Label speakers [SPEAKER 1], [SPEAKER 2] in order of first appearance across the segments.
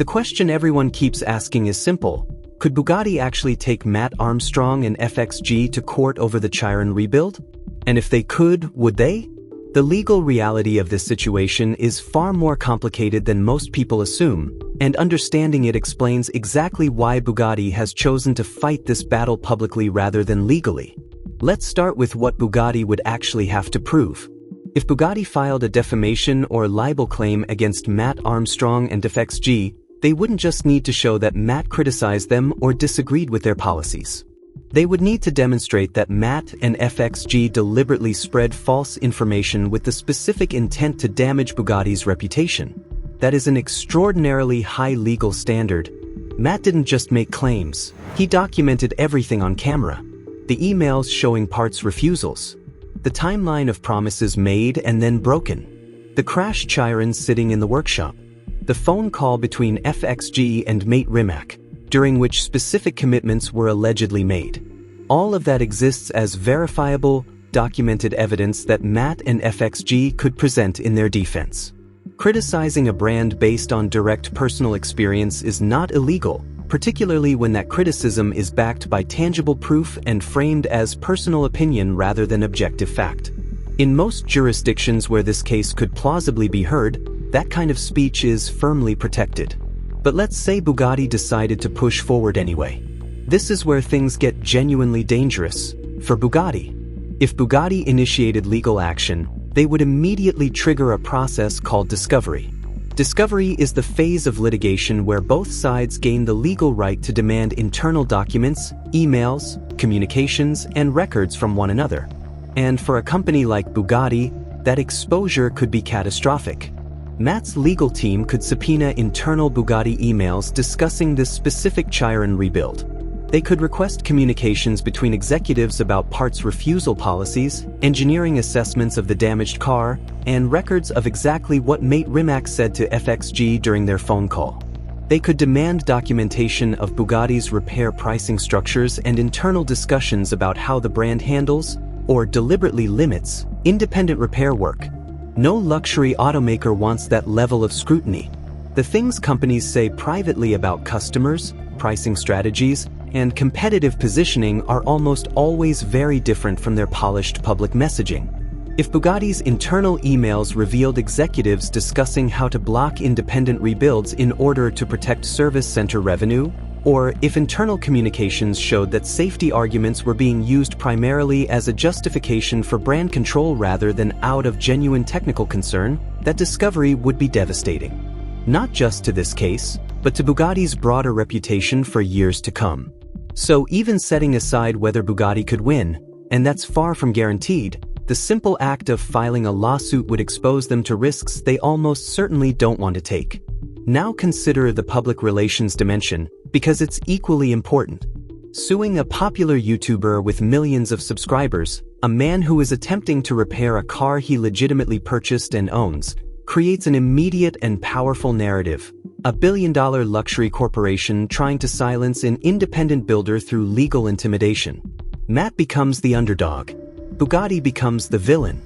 [SPEAKER 1] The question everyone keeps asking is simple. Could Bugatti actually take Matt Armstrong and FXG to court over the Chiron rebuild? And if they could, would they? The legal reality of this situation is far more complicated than most people assume, and understanding it explains exactly why Bugatti has chosen to fight this battle publicly rather than legally. Let's start with what Bugatti would actually have to prove. If Bugatti filed a defamation or libel claim against Matt Armstrong and FXG, they wouldn't just need to show that Matt criticized them or disagreed with their policies. They would need to demonstrate that Matt and FXG deliberately spread false information with the specific intent to damage Bugatti's reputation. That is an extraordinarily high legal standard. Matt didn't just make claims, he documented everything on camera. The emails showing parts refusals, the timeline of promises made and then broken, the crashed Chiron sitting in the workshop, the phone call between FXG and mate Rimac, during which specific commitments were allegedly made. All of that exists as verifiable, documented evidence that Matt and FXG could present in their defense. Criticizing a brand based on direct personal experience is not illegal, particularly when that criticism is backed by tangible proof and framed as personal opinion rather than objective fact. In most jurisdictions where this case could plausibly be heard, that kind of speech is firmly protected. But let's say Bugatti decided to push forward anyway. This is where things get genuinely dangerous for Bugatti. If Bugatti initiated legal action, they would immediately trigger a process called discovery. Discovery is the phase of litigation where both sides gain the legal right to demand internal documents, emails, communications, and records from one another. And for a company like Bugatti, that exposure could be catastrophic. Matt's legal team could subpoena internal Bugatti emails discussing this specific Chiron rebuild. They could request communications between executives about parts refusal policies, engineering assessments of the damaged car, and records of exactly what mate Rimac said to FXG during their phone call. They could demand documentation of Bugatti's repair pricing structures and internal discussions about how the brand handles, or deliberately limits, independent repair work. No luxury automaker wants that level of scrutiny. The things companies say privately about customers, pricing strategies, and competitive positioning are almost always very different from their polished public messaging. If Bugatti's internal emails revealed executives discussing how to block independent rebuilds in order to protect service center revenue, or if internal communications showed that safety arguments were being used primarily as a justification for brand control rather than out of genuine technical concern, that discovery would be devastating. Not just to this case, but to Bugatti's broader reputation for years to come. So even setting aside whether Bugatti could win, and that's far from guaranteed, the simple act of filing a lawsuit would expose them to risks they almost certainly don't want to take. Now consider the public relations dimension, because it's equally important. Suing a popular YouTuber with millions of subscribers, a man who is attempting to repair a car he legitimately purchased and owns, creates an immediate and powerful narrative. A billion-dollar luxury corporation trying to silence an independent builder through legal intimidation. Matt becomes the underdog. Bugatti becomes the villain.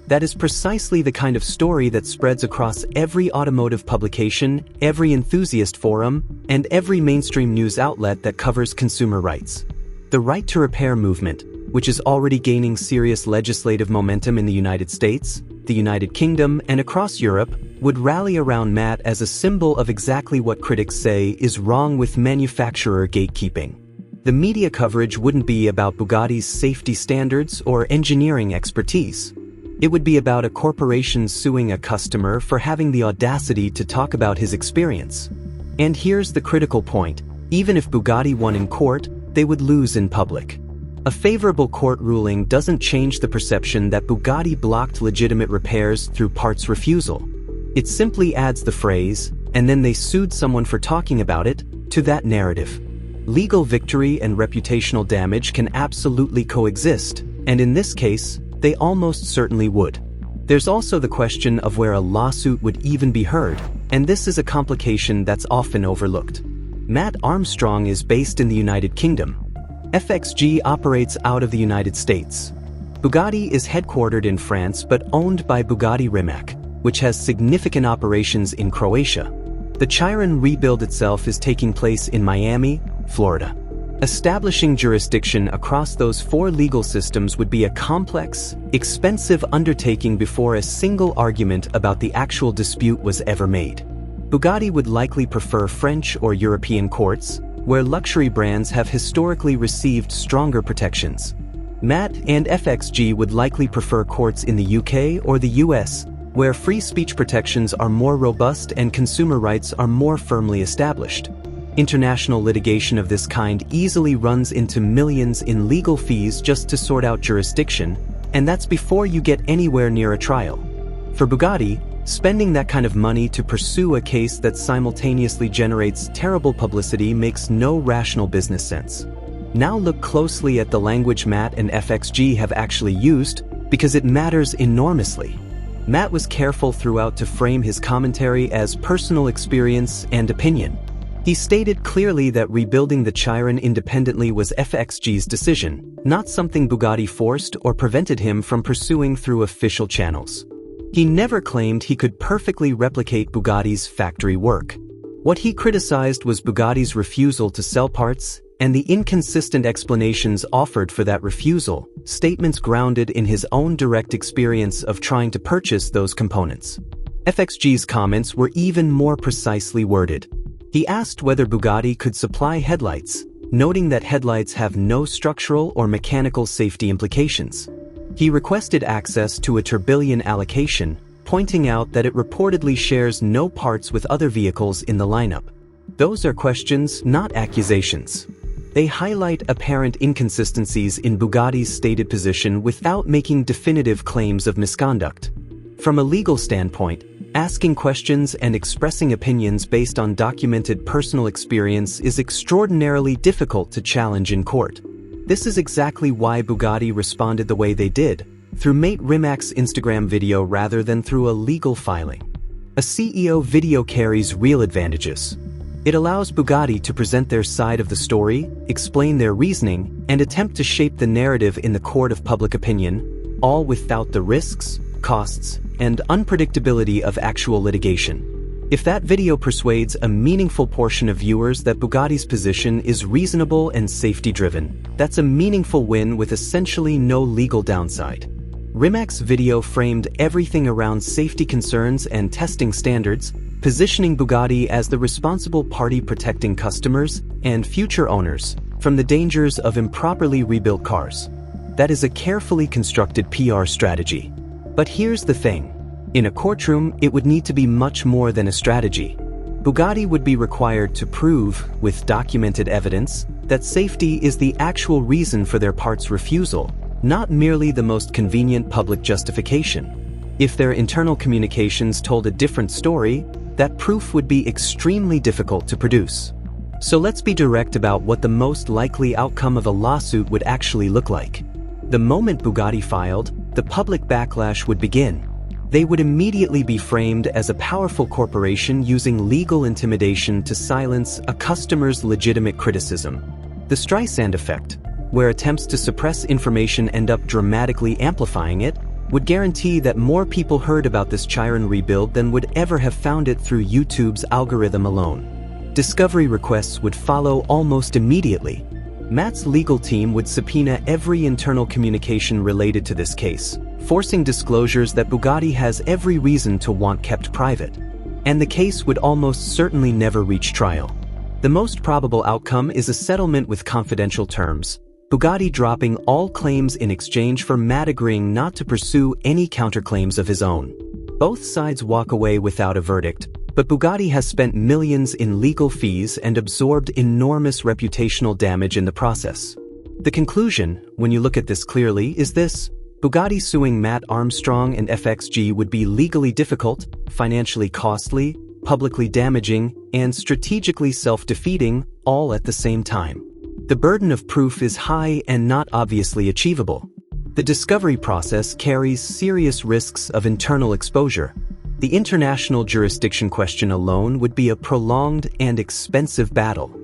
[SPEAKER 1] That is precisely the kind of story that spreads across every automotive publication, every enthusiast forum, and every mainstream news outlet that covers consumer rights. The right to repair movement, which is already gaining serious legislative momentum in the United States, the United Kingdom, and across Europe, would rally around Matt as a symbol of exactly what critics say is wrong with manufacturer gatekeeping. The media coverage wouldn't be about Bugatti's safety standards or engineering expertise. It would be about a corporation suing a customer for having the audacity to talk about his experience. And here's the critical point. Even if Bugatti won in court, they would lose in public. A favorable court ruling doesn't change the perception that Bugatti blocked legitimate repairs through parts refusal. It simply adds the phrase, "and then they sued someone for talking about it," to that narrative. Legal victory and reputational damage can absolutely coexist, and in this case, they almost certainly would. There's also the question of where a lawsuit would even be heard, and this is a complication that's often overlooked. Matt Armstrong is based in the United Kingdom. FXG operates out of the United States. Bugatti is headquartered in France but owned by Bugatti Rimac, which has significant operations in Croatia. The Chiron rebuild itself is taking place in Miami, Florida. Establishing jurisdiction across those 4 legal systems would be a complex, expensive undertaking before a single argument about the actual dispute was ever made. Bugatti would likely prefer French or European courts, where luxury brands have historically received stronger protections. Matt and FXG would likely prefer courts in the UK or the US, where free speech protections are more robust and consumer rights are more firmly established. International litigation of this kind easily runs into millions in legal fees just to sort out jurisdiction, and that's before you get anywhere near a trial. For Bugatti, spending that kind of money to pursue a case that simultaneously generates terrible publicity makes no rational business sense. Now look closely at the language Matt and FXG have actually used, because it matters enormously. Matt was careful throughout to frame his commentary as personal experience and opinion. He stated clearly that rebuilding the Chiron independently was FXG's decision, not something Bugatti forced or prevented him from pursuing through official channels. He never claimed he could perfectly replicate Bugatti's factory work. What he criticized was Bugatti's refusal to sell parts and the inconsistent explanations offered for that refusal, statements grounded in his own direct experience of trying to purchase those components. FXG's comments were even more precisely worded. He asked whether Bugatti could supply headlights, noting that headlights have no structural or mechanical safety implications. He requested access to a tourbillon allocation, pointing out that it reportedly shares no parts with other vehicles in the lineup. Those are questions, not accusations. They highlight apparent inconsistencies in Bugatti's stated position without making definitive claims of misconduct. From a legal standpoint, asking questions and expressing opinions based on documented personal experience is extraordinarily difficult to challenge in court. This is exactly why Bugatti responded the way they did, through Mate Rimac's Instagram video rather than through a legal filing. A CEO video carries real advantages. It allows Bugatti to present their side of the story, explain their reasoning, and attempt to shape the narrative in the court of public opinion, all without the risks, costs, and unpredictability of actual litigation. If that video persuades a meaningful portion of viewers that Bugatti's position is reasonable and safety-driven, that's a meaningful win with essentially no legal downside. Rimac's video framed everything around safety concerns and testing standards, positioning Bugatti as the responsible party protecting customers and future owners from the dangers of improperly rebuilt cars. That is a carefully constructed PR strategy. But here's the thing. In a courtroom, it would need to be much more than a strategy. Bugatti would be required to prove, with documented evidence, that safety is the actual reason for their parts refusal, not merely the most convenient public justification. If their internal communications told a different story, that proof would be extremely difficult to produce. So let's be direct about what the most likely outcome of a lawsuit would actually look like. The moment Bugatti filed, the public backlash would begin. They would immediately be framed as a powerful corporation using legal intimidation to silence a customer's legitimate criticism. The Streisand effect, where attempts to suppress information end up dramatically amplifying it, would guarantee that more people heard about this Chiron rebuild than would ever have found it through YouTube's algorithm alone. Discovery requests would follow almost immediately. Matt's legal team would subpoena every internal communication related to this case, forcing disclosures that Bugatti has every reason to want kept private. And the case would almost certainly never reach trial. The most probable outcome is a settlement with confidential terms, Bugatti dropping all claims in exchange for Matt agreeing not to pursue any counterclaims of his own. Both sides walk away without a verdict, but Bugatti has spent millions in legal fees and absorbed enormous reputational damage in the process. The conclusion, when you look at this clearly, is this: Bugatti suing Matt Armstrong and FXG would be legally difficult, financially costly, publicly damaging, and strategically self-defeating, all at the same time. The burden of proof is high and not obviously achievable. The discovery process carries serious risks of internal exposure. The international jurisdiction question alone would be a prolonged and expensive battle.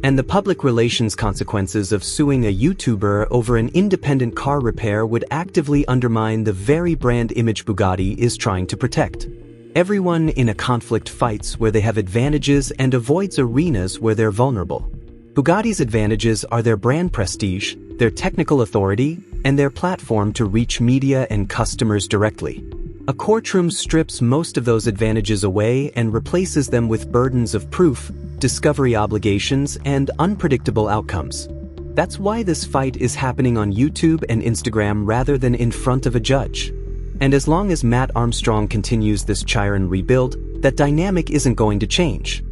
[SPEAKER 1] And the public relations consequences of suing a YouTuber over an independent car repair would actively undermine the very brand image Bugatti is trying to protect. Everyone in a conflict fights where they have advantages and avoids arenas where they're vulnerable. Bugatti's advantages are their brand prestige, their technical authority, and their platform to reach media and customers directly. A courtroom strips most of those advantages away and replaces them with burdens of proof, discovery obligations, and unpredictable outcomes. That's why this fight is happening on YouTube and Instagram rather than in front of a judge. And as long as Matt Armstrong continues this Chiron rebuild, that dynamic isn't going to change.